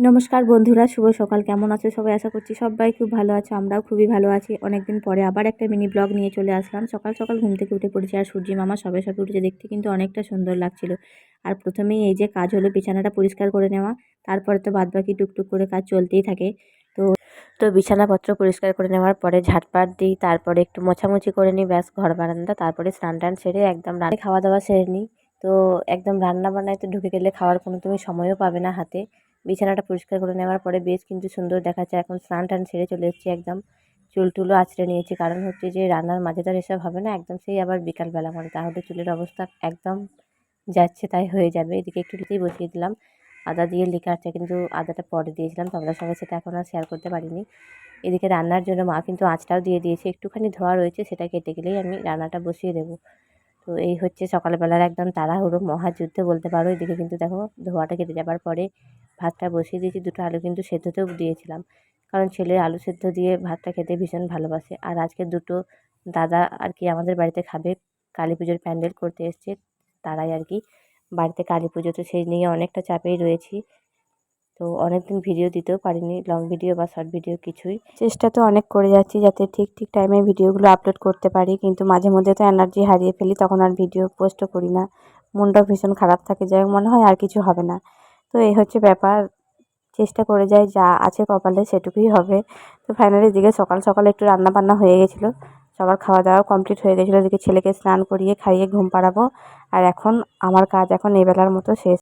নমস্কার বন্ধুরা, শুভ সকাল। কেমন আছো সবাই? আশা করছি সবাই খুব ভালো আছে। আমরাও খুবই ভালো আছি। অনেকদিন পরে আবার একটা মিনি ব্লগ নিয়ে চলে আসলাম। সকাল সকাল ঘুম থেকে উঠে পড়েছি, আর সূর্যি মামা সবে সবে উঠেছে, দেখতে কিন্তু অনেকটা সুন্দর লাগছিল। আর প্রথমেই এই যে কাজ হলো বিছানাটা পরিষ্কার করে নেওয়া, তারপরে তো বাদবাকি টুকটুক করে কাজ চলতেই থাকে। তো তো বিছানাপত্র পরিষ্কার করে নেওয়ার পরে ঝাঁটপাট দিই, তারপরে একটু মোছামুছি করে নিই, ব্যাস ঘর বারান্দা। তারপরে স্নান টান সেরে একদম খাওয়া দাওয়া সেরে নিই। তো একদম রান্না বান্নায় তো ঢুকে গেলে খাওয়ার কোনো তুমি সময়ও পাবে না হাতে। বিছানাটা পরিষ্কার করে নেওয়ার পরে বেশ কিন্তু সুন্দর দেখাচ্ছে। এখন স্নান টান সেরে চলে এসেছি, একদম চুল টুলও আঁচড়ে নিয়েছি, কারণ হচ্ছে যে রান্নার মাঝে তার এসব হবে না, একদম সেই আবার বিকালবেলা করে, তাহলে চুলের অবস্থা একদম যাচ্ছে তাই হয়ে যাবে। এদিকে একটু লিখেই বসিয়ে দিলাম, আদা দিয়ে লিখে আছে, কিন্তু আদাটা পরে দিয়েছিলাম, তোমাদের সঙ্গে সেটা এখন আর শেয়ার করতে পারিনি। এদিকে রান্নার জন্য মা কিন্তু আঁচটাও দিয়ে দিয়েছে, একটুখানি ধোয়া রয়েছে, সেটা কেটে গেলেই আমি রান্নাটা বসিয়ে দেবো। তো এই হচ্ছে সকালবেলার একদম তাড়াহুড়ো মহাযুদ্ধ বলতে পারো। এদিকে কিন্তু দেখো ধোয়াটা কেটে যাবার পরে ভাতটা বসিয়ে দিয়েছি। দুটো আলু কিন্তু সেদ্ধতেও দিয়েছিলাম, কারণ ছেলে আলু সেদ্ধ দিয়ে ভাতটা খেতে ভীষণ ভালোবাসে। আর আজকে দুটো দাদা আর কি আমাদের বাড়িতে খাবে, কালী পুজোর প্যান্ডেল করতে এসছে তারাই আর কি বাড়িতে কালী পুজো, তো সেই নিয়ে অনেকটা চাপেই রয়েছি। তো অনেকদিন ভিডিও দিতেও পারিনি, লং ভিডিও বা শর্ট ভিডিও কিছুই। চেষ্টা তো অনেক করে যাচ্ছি যাতে ঠিক ঠিক টাইমে ভিডিওগুলো আপলোড করতে পারি, কিন্তু মাঝে মধ্যে তো এনার্জি হারিয়ে ফেলি, তখন আর ভিডিও পোস্টও করি না। মনটাও ভীষণ খারাপ থাকে, যাই হোক মনে হয় আর কিছু হবে না। তো এই হচ্ছে ব্যাপার, চেষ্টা করে যাই, যা আছে কপালে সেটুকুই হবে। তো ফাইনালি এদিকে সকাল সকাল একটু রান্না বান্না হয়ে গেছিলো, সবার খাওয়া দাওয়া কমপ্লিট হয়ে গেছিলো। এদিকে ছেলেকে স্নান করিয়ে খাইয়ে ঘুম পাড়াবো, আর এখন আমার কাজ এখন এবেলার মতো শেষ।